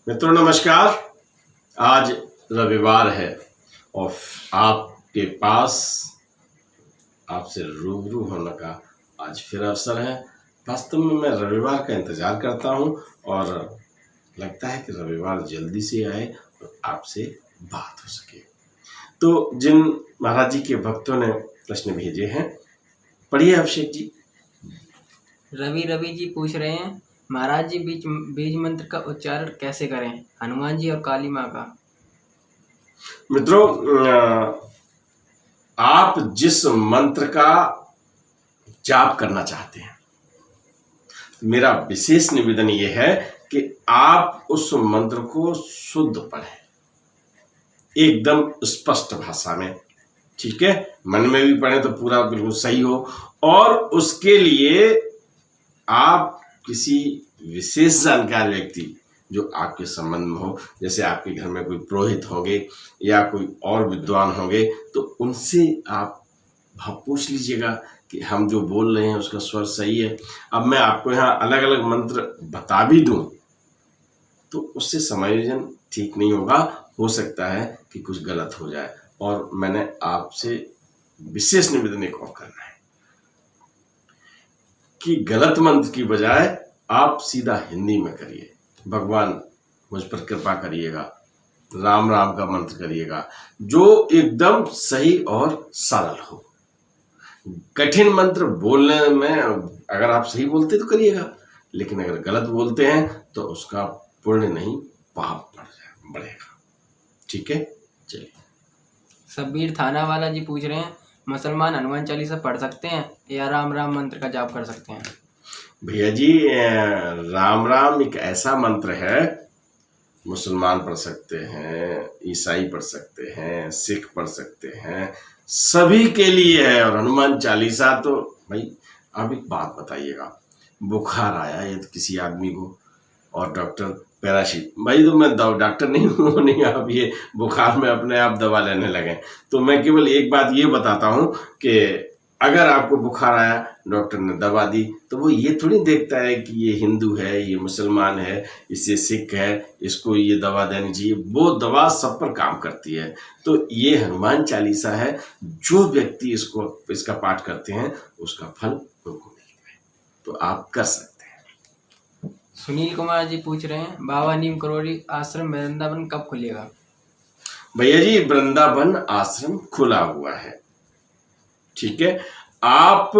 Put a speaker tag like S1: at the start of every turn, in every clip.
S1: मित्रों नमस्कार। आज रविवार है और आपके पास आपसे रूबरू होने का आज फिर अवसर है। वास्तव में मैं रविवार का इंतज़ार करता हूं और लगता है कि रविवार जल्दी से आए और आपसे बात हो सके। तो जिन महाराज जी के भक्तों ने प्रश्न भेजे हैं, पढ़िए अभिषेक जी।
S2: रवि जी पूछ रहे हैं, महाराज जी बीज मंत्र का उच्चारण कैसे करें, हनुमान जी और काली माँ का।
S1: मित्रों, आप जिस मंत्र का जाप करना चाहते हैं, मेरा विशेष निवेदन यह है कि आप उस मंत्र को शुद्ध पढ़ें, एकदम स्पष्ट भाषा में। ठीक है, मन में भी पढ़ें तो पूरा बिल्कुल सही हो। और उसके लिए आप किसी विशेष जानकार व्यक्ति जो आपके संबंध में हो, जैसे आपके घर में कोई पुरोहित होंगे या कोई और विद्वान होंगे, तो उनसे आप पूछ लीजिएगा कि हम जो बोल रहे हैं उसका स्वर सही है। अब मैं आपको यहाँ अलग अलग मंत्र बता भी दूं तो उससे समायोजन ठीक नहीं होगा, हो सकता है कि कुछ गलत हो जाए। और मैंने आपसे विशेष निवेदन एक और करना है कि गलत मंत्र की बजाय आप सीधा हिंदी में करिए। भगवान मुझ पर कृपा करिएगा, राम राम का मंत्र करिएगा जो एकदम सही और सरल हो। कठिन मंत्र बोलने में अगर आप सही बोलते तो करिएगा, लेकिन अगर गलत बोलते हैं तो उसका पुण्य नहीं पाप बढ़ेगा। ठीक है, चलिए।
S2: सबीर थाना वाला जी पूछ रहे हैं, मुसलमान हनुमान चालीसा पढ़ सकते हैं या राम राम मंत्र का जाप कर सकते हैं।
S1: भैया जी, राम राम एक ऐसा मंत्र है, मुसलमान पढ़ सकते हैं, ईसाई पढ़ सकते हैं, सिख पढ़ सकते हैं, सभी के लिए है। और हनुमान चालीसा तो भाई, आप एक बात बताइएगा, बुखार आया है किसी आदमी को और डॉक्टर पैराशीट, भाई तो मैं डॉक्टर नहीं हूँ, नहीं आप ये बुखार में अपने आप दवा लेने लगे। तो मैं केवल एक बात ये बताता हूँ कि अगर आपको बुखार आया, डॉक्टर ने दवा दी, तो वो ये थोड़ी देखता है कि ये हिंदू है, ये मुसलमान है, इसे सिख है, इसको ये दवा देनी चाहिए। वो दवा सब पर काम करती है। तो ये हनुमान चालीसा है, जो व्यक्ति इसका पाठ करते हैं उसका फल उनको मिलता है, तो आप कर सकते हैं।
S2: सुनील कुमार जी पूछ रहे हैं, बाबा नीम करोड़ी आश्रम वृंदावन कब खुलेगा।
S1: भैया जी, वृंदावन आश्रम खुला हुआ है। ठीक है, आप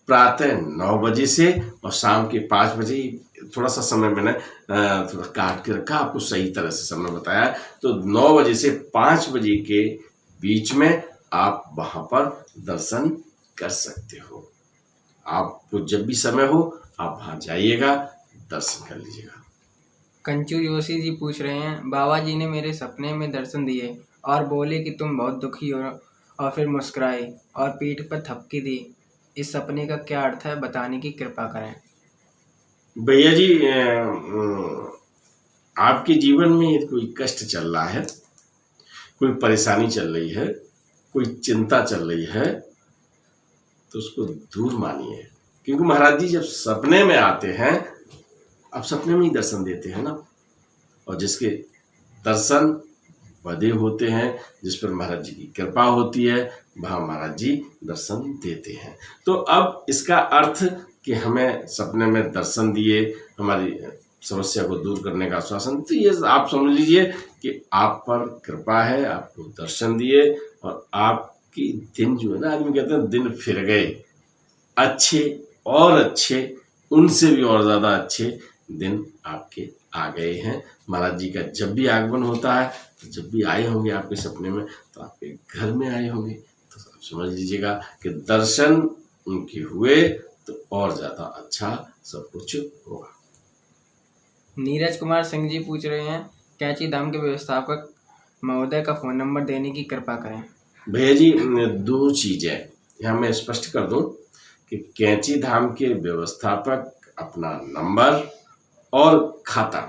S1: प्रातः 9 बजे से और शाम के 5 बजे, थोड़ा सा समय मैंने थोड़ा काट के रखा, आपको सही तरह से समय बताया। तो 9 बजे से 5 बजे के बीच में आप वहां पर दर्शन कर सकते हो। आपको जब भी समय हो आप वहां जाइएगा, दर्शन कर लीजिएगा।
S2: कंचू जोशी जी पूछ रहे हैं, बाबा जी ने मेरे सपने में दर्शन दिए और बोले कि तुम बहुत दुखी हो, और फिर मुस्कुराए और पीठ पर थपकी दी। इस सपने का क्या अर्थ है, बताने की कृपा करें।
S1: भैया जी, आपके जीवन में कोई कष्ट चल रहा है, कोई परेशानी चल रही है, कोई चिंता चल रही है, तो उसको दूर मानिए। क्योंकि महाराज जी जब सपने में आते हैं, आप सपने में ही दर्शन देते हैं ना, और जिसके दर्शन बदे होते हैं, जिस पर महाराज जी की कृपा होती है, वहाँ महाराज जी दर्शन देते हैं। तो अब इसका अर्थ कि हमें सपने में दर्शन दिए, हमारी समस्या को दूर करने का आश्वासन, तो ये आप समझ लीजिए कि आप पर कृपा है, आपको दर्शन दिए, और आपकी दिन जो है ना, आदमी कहते हैं दिन फिर गए, अच्छे और अच्छे, उनसे भी और ज़्यादा अच्छे दिन आपके आ गए हैं। महाराज जी का जब भी आगमन होता है, तो जब भी आए होंगे आपके सपने में, तो आपके घर में आए होंगे, तो आप समझ लीजिएगा कि दर्शन उनके हुए तो और ज़्यादा अच्छा सब कुछ होगा।
S2: नीरज कुमार सिंह जी पूछ रहे हैं, कैंची धाम के व्यवस्थापक महोदय का फ़ोन नंबर देने की कृपा करें।
S1: भैया जी, 2 चीज़ें यहाँ मैं स्पष्ट कर दूं कि कैंची धाम के व्यवस्थापक अपना नंबर और खाता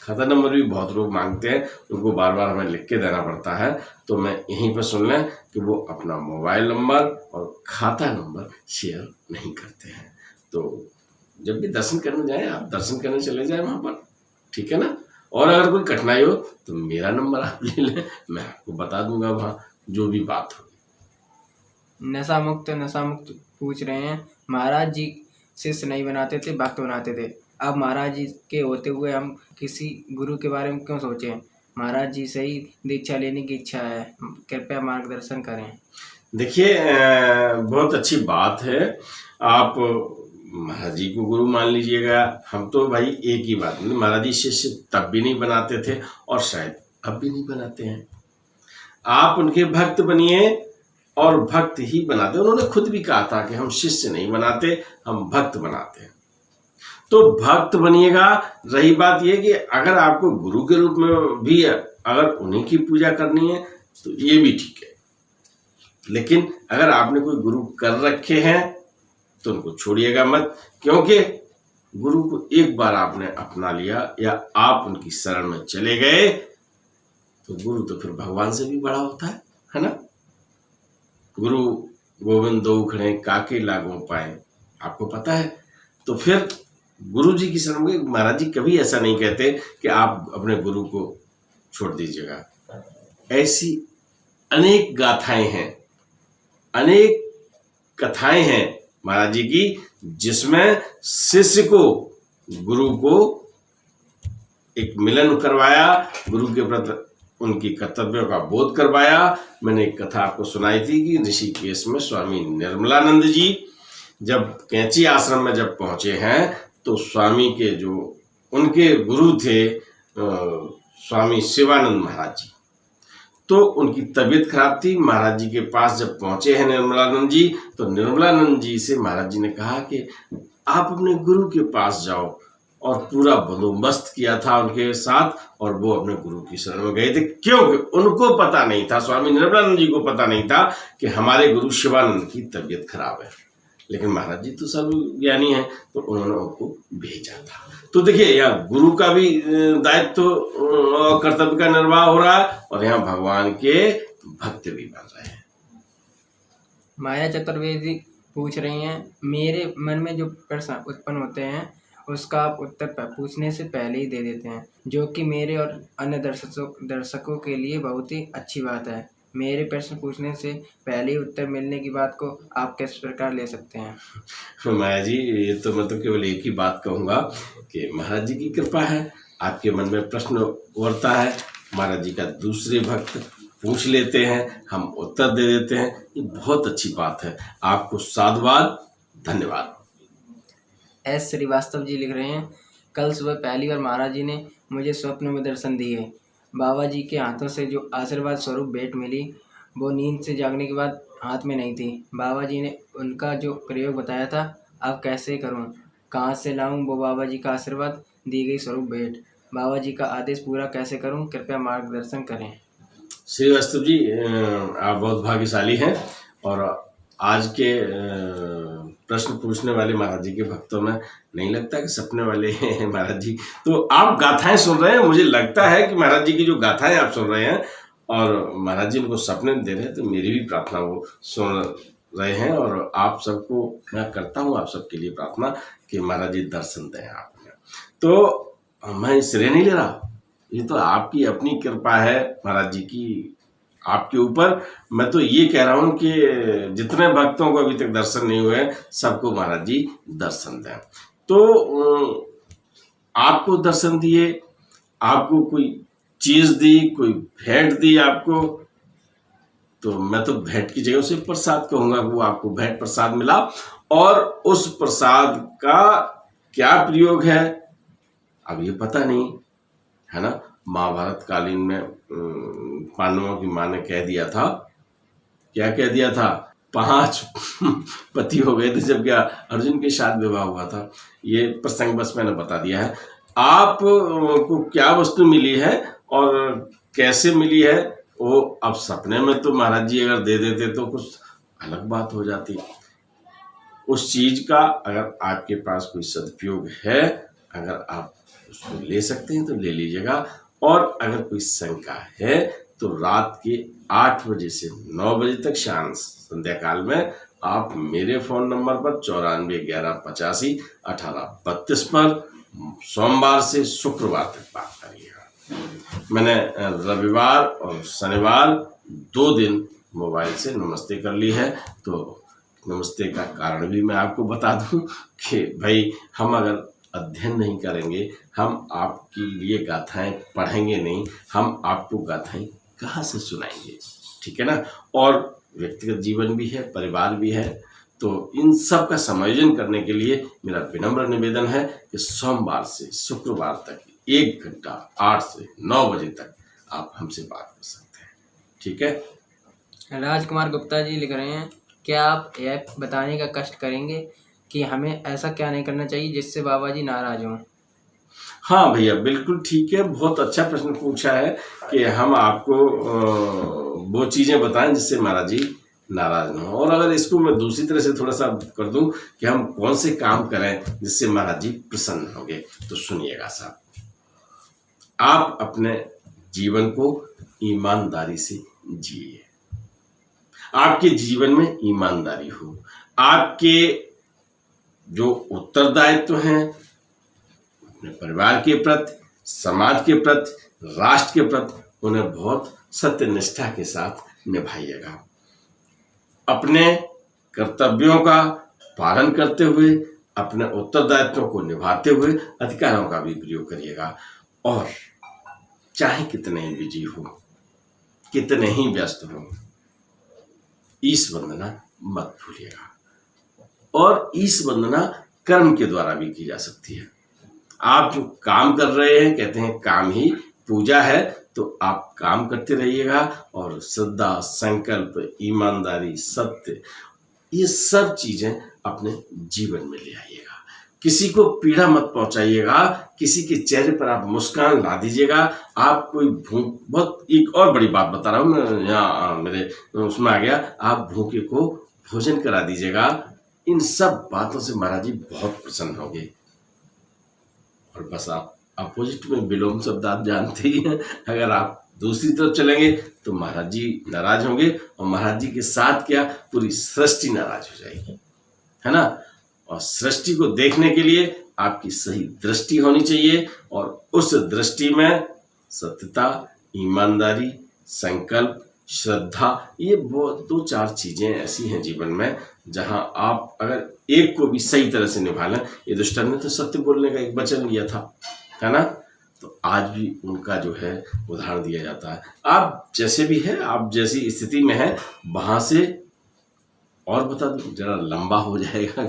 S1: नंबर भी बहुत लोग मांगते हैं, उनको बार बार हमें लिख के देना पड़ता है। तो मैं यहीं पर सुन लें कि वो अपना मोबाइल नंबर और खाता नंबर शेयर नहीं करते हैं। तो जब भी दर्शन करने जाएं, आप दर्शन करने चले जाएं वहाँ पर, ठीक है ना। और अगर कोई कठिनाई हो तो मेरा नंबर आप ले लें, मैं आपको बता दूंगा वहाँ जो भी बात हो।
S2: नशा मुक्त पूछ रहे हैं, महाराज जी शिष्य नहीं बनाते थे, भक्त बनाते थे। अब महाराज जी के होते हुए हम किसी गुरु के बारे में क्यों सोचें? महाराज जी से ही दीक्षा लेने की इच्छा है, कृपया मार्गदर्शन करें।
S1: देखिए बहुत अच्छी बात है, आप महाराज जी को गुरु मान लीजिएगा। हम तो भाई एक ही बात, महाराज जी शिष्य तब भी नहीं बनाते थे और शायद अब भी नहीं बनाते हैं। आप उनके भक्त बनिए और भक्त ही बनाते। उन्होंने खुद भी कहा था कि हम शिष्य नहीं बनाते, हम भक्त बनाते हैं। तो भक्त बनिएगा। रही बात यह कि अगर आपको गुरु के रूप में भी अगर उन्हीं की पूजा करनी है तो ये भी ठीक है, लेकिन अगर आपने कोई गुरु कर रखे हैं तो उनको छोड़िएगा मत, क्योंकि गुरु को एक बार आपने अपना लिया या आप उनकी शरण में चले गए तो गुरु तो फिर भगवान से भी बड़ा होता है ना। गुरु गोविंद दो खड़े काके लागों पाए, आपको पता है। तो फिर गुरु जी की शरण में महाराज जी कभी ऐसा नहीं कहते कि आप अपने गुरु को छोड़ दीजिएगा। ऐसी अनेक गाथाएं हैं, अनेक कथाएं हैं महाराज जी की, जिसमें शिष्य को गुरु को एक मिलन करवाया, गुरु के प्रति उनकी कर्तव्यों का बोध करवाया। मैंने एक कथा आपको सुनाई थी कि ऋषिकेश में स्वामी निर्मलानंद जी जब कैंची आश्रम में जब पहुंचे हैं तो स्वामी के जो उनके गुरु थे स्वामी शिवानंद महाराज जी, तो उनकी तबीयत खराब थी। महाराज जी के पास जब पहुंचे हैं निर्मलानंद जी, तो निर्मलानंद जी से महाराज जी ने कहा कि आप अपने गुरु के पास जाओ, और पूरा बंदोबस्त किया था उनके साथ, और वो अपने गुरु की शरण में गए थे, क्योंकि उनको पता नहीं था, स्वामी निर्मलानंद जी को पता नहीं था कि हमारे गुरु शिवानंद की तबीयत खराब है। लेकिन महाराज जी तो सब ज्ञानी हैं, तो उन्होंने उनको भेजा था। तो देखिए यहाँ गुरु का भी दायित्व और कर्तव्य का निर्वाह हो रहा है, और यहाँ भगवान के भक्त भी बन रहे हैं।
S2: माया चतुर्वेदी पूछ रही हैं, मेरे मन में जो प्रश्न उत्पन्न होते हैं उसका आप उत्तर पूछने से पहले ही दे देते हैं, जो कि मेरे और अन्य दर्शकों के लिए बहुत ही अच्छी बात है। मेरे प्रश्न पूछने से पहले ही उत्तर मिलने की बात को आप किस प्रकार ले सकते हैं?
S1: माया जी, ये तो मैं तो केवल एक ही बात कहूँगा कि महाराज जी की कृपा है, आपके मन में प्रश्न उभरता है, महाराज जी का दूसरे भक्त पूछ लेते हैं, हम उत्तर दे देते हैं, ये बहुत अच्छी बात है। आपको साधुवाद, धन्यवाद।
S2: एस श्रीवास्तव जी लिख रहे हैं, कल सुबह पहली बार महाराज जी ने मुझे स्वप्न में दर्शन दिए। बाबा जी के हाथों से जो आशीर्वाद स्वरूप भेंट मिली वो नींद से जागने के बाद हाथ में नहीं थी। बाबा जी ने उनका जो प्रयोग बताया था, अब कैसे करूं, कहां से लाऊं वो बाबा जी का आशीर्वाद, दी गई स्वरूप भेंट, बाबा जी का आदेश पूरा कैसे करूं, कृपया मार्गदर्शन करें।
S1: श्रीवास्तव जी, आप बहुत भाग्यशाली हैं, और आज के प्रश्न पूछने वाले महाराज जी के भक्तों में नहीं लगता कि सपने वाले हैं महाराज जी। तो आप गाथाएं सुन रहे हैं, मुझे लगता है कि महाराज जी की जो गाथाएं आप सुन रहे हैं और महाराज जी उनको सपने दे रहे हैं, तो मेरी भी प्रार्थना वो सुन रहे हैं, और आप सबको मैं करता हूँ, आप सबके लिए प्रार्थना कि महाराज जी दर्शन दें आपने। तो मैं श्रेय नहीं ले रहा, ये तो आपकी अपनी कृपा है महाराज जी की आपके ऊपर। मैं तो ये कह रहा हूँ कि जितने भक्तों को अभी तक दर्शन नहीं हुए सबको महाराज जी दर्शन दें। तो आपको दर्शन दिए, आपको कोई चीज दी, कोई भेंट दी आपको, तो मैं तो भेंट की जगह उसे प्रसाद कहूँगा, वो आपको भेंट प्रसाद मिला, और उस प्रसाद का क्या प्रयोग है अब ये पता नहीं है ना। महाभारत कालीन में पांडवों की माँ ने कह दिया था, क्या कह दिया था, 5 पति हो गए थे जब क्या अर्जुन के साथ विवाह हुआ था। ये प्रसंग बस मैंने बता दिया है। आप को क्या वस्तु मिली है और कैसे मिली है, वो अब सपने में तो महाराज जी अगर दे देते तो कुछ अलग बात हो जाती। उस चीज का अगर आपके पास कोई सदुपयोग है, अगर आप उसको ले सकते हैं तो ले लीजिएगा, और अगर कोई शंका है तो रात के 8 बजे से 9 बजे तक शाम संध्या काल में आप मेरे फ़ोन नंबर पर 94 11 85 18 32 पर सोमवार से शुक्रवार तक बात करिएगा। मैंने रविवार और शनिवार 2 दिन मोबाइल से नमस्ते कर ली है, तो नमस्ते का कारण भी मैं आपको बता दूं कि भाई हम अगर अध्ययन नहीं करेंगे, हम आपके लिए गाथाएं पढ़ेंगे नहीं, हम आपको गाथाएं कहाँ से सुनाएंगे, ठीक है ना। और व्यक्तिगत जीवन भी है, परिवार भी है, तो इन सब का समायोजन करने के लिए मेरा विनम्र निवेदन है कि सोमवार से शुक्रवार तक 1 घंटा 8 से 9 बजे तक आप हमसे बात कर सकते हैं, ठीक है।
S2: राजकुमार गुप्ता जी लिख रहे हैं, क्या आप यह बताने का कष्ट करेंगे कि हमें ऐसा क्या नहीं करना चाहिए जिससे बाबा जी नाराज हों?
S1: हाँ भैया, बिल्कुल ठीक है, बहुत अच्छा प्रश्न पूछा है कि हम आपको वो चीज़ें बताएं जिससे महाराज जी नाराज न हो। और अगर इसको मैं दूसरी तरह से थोड़ा सा कर दूं कि हम कौन से काम करें जिससे महाराज जी प्रसन्न होंगे, तो सुनिएगा साहब। आप अपने जीवन को ईमानदारी से जिए, आपके जीवन में ईमानदारी हो, आपके जो उत्तरदायित्व हैं अपने परिवार के प्रति, समाज के प्रति, राष्ट्र के प्रति, उन्हें बहुत सत्यनिष्ठा के साथ निभाइएगा। अपने कर्तव्यों का पालन करते हुए, अपने उत्तरदायित्वों को निभाते हुए अधिकारों का भी प्रयोग करिएगा। और चाहे कितने ही बिजी हो, कितने ही व्यस्त हो, ईश वंदना मत भूलिएगा। और ईश वंदना कर्म के द्वारा भी की जा सकती है। आप जो काम कर रहे हैं, कहते हैं काम ही पूजा है, तो आप काम करते रहिएगा और श्रद्धा, संकल्प, ईमानदारी, सत्य, ये सब चीजें अपने जीवन में ले आइएगा। किसी को पीड़ा मत पहुंचाइएगा, किसी के चेहरे पर आप मुस्कान ला दीजिएगा। आप कोई बहुत एक और बड़ी बात बता रहा हूँ मैं, यहाँ मेरे उसमें आ गया, आप भूखे को भोजन करा दीजिएगा। इन सब बातों से महाराज जी बहुत प्रसन्न होंगे। और बस आप अपोजिट में विलोम शब्द आप जानते ही हैं, अगर आप दूसरी तरफ चलेंगे तो महाराज जी नाराज होंगे, और महाराज जी के साथ क्या पूरी सृष्टि नाराज हो जाएगी, है ना। और सृष्टि को देखने के लिए आपकी सही दृष्टि होनी चाहिए, और उस दृष्टि में सत्यता, ईमानदारी, संकल्प, श्रद्धा, ये बहुत 2-4 चीजें ऐसी हैं जीवन में जहां आप अगर एक को भी सही तरह से निभा लें। ये दुष्टन ने तो सत्य बोलने का एक वचन लिया था, है ना। तो आज भी उनका जो है उदाहरण दिया जाता है। आप जैसे भी है, आप जैसी स्थिति में है, वहां से और बता दूं, जरा लंबा हो जाएगा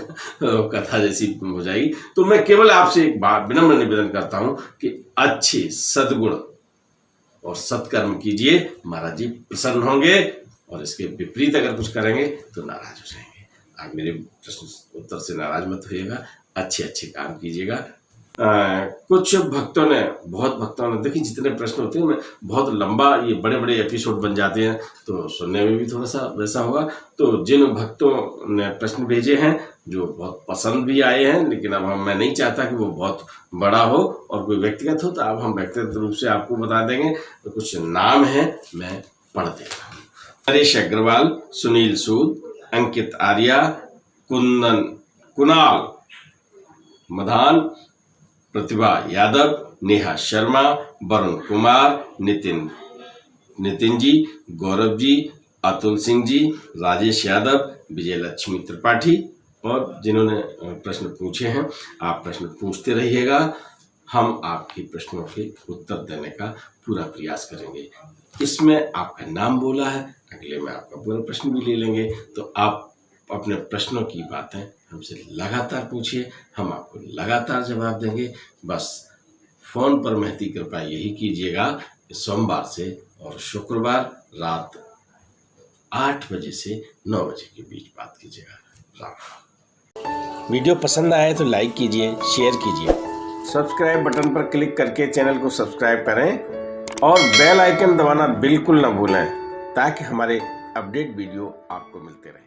S1: कथा जैसी हो जाएगी। तो मैं केवल आपसे एक बात विनम्र निवेदन करता हूं कि अच्छे सद्गुण और सत्कर्म कीजिए, महाराज जी प्रसन्न होंगे। और इसके विपरीत अगर कुछ करेंगे तो नाराज हो जाएंगे। आप मेरे प्रश्न उत्तर से नाराज मत होइएगा, अच्छे अच्छे काम कीजिएगा। कुछ भक्तों ने, बहुत भक्तों ने, देखिए जितने प्रश्न होते हैं मैं बहुत लंबा, ये बड़े बड़े एपिसोड बन जाते हैं, तो सुनने में भी थोड़ा सा वैसा होगा। तो जिन भक्तों ने प्रश्न भेजे हैं जो बहुत पसंद भी आए हैं, लेकिन अब मैं नहीं चाहता कि वो बहुत बड़ा हो और कोई व्यक्तिगत हो, तो अब हम व्यक्तिगत रूप से आपको बता देंगे। तो कुछ नाम हैं, मैं पढ़ देता हूँ। नरेश अग्रवाल, सुनील सूद, अंकित आर्या, कुणाल मधान, प्रतिभा यादव, नेहा शर्मा, वरुण कुमार, नितिन जी, गौरव जी, अतुल सिंह जी, राजेश यादव, विजय लक्ष्मी त्रिपाठी। और जिन्होंने प्रश्न पूछे हैं, आप प्रश्न पूछते रहिएगा, हम आपके प्रश्नों के उत्तर देने का पूरा प्रयास करेंगे। इसमें आपका नाम बोला है, अगले में आपका पूरा प्रश्न भी ले लेंगे। तो आप अपने प्रश्नों की बातें हमसे लगातार पूछिए, हम आपको लगातार जवाब देंगे। बस फोन पर महती कृपा यही कीजिएगा, सोमवार से और शुक्रवार रात 8 बजे से 9 बजे के बीच बात कीजिएगा। राम। वीडियो पसंद आए तो लाइक कीजिए, शेयर कीजिए, सब्सक्राइब बटन पर क्लिक करके चैनल को सब्सक्राइब करें और बेल आइकन दबाना बिल्कुल ना भूलें, ताकि हमारे अपडेट वीडियो आपको मिलते रहें।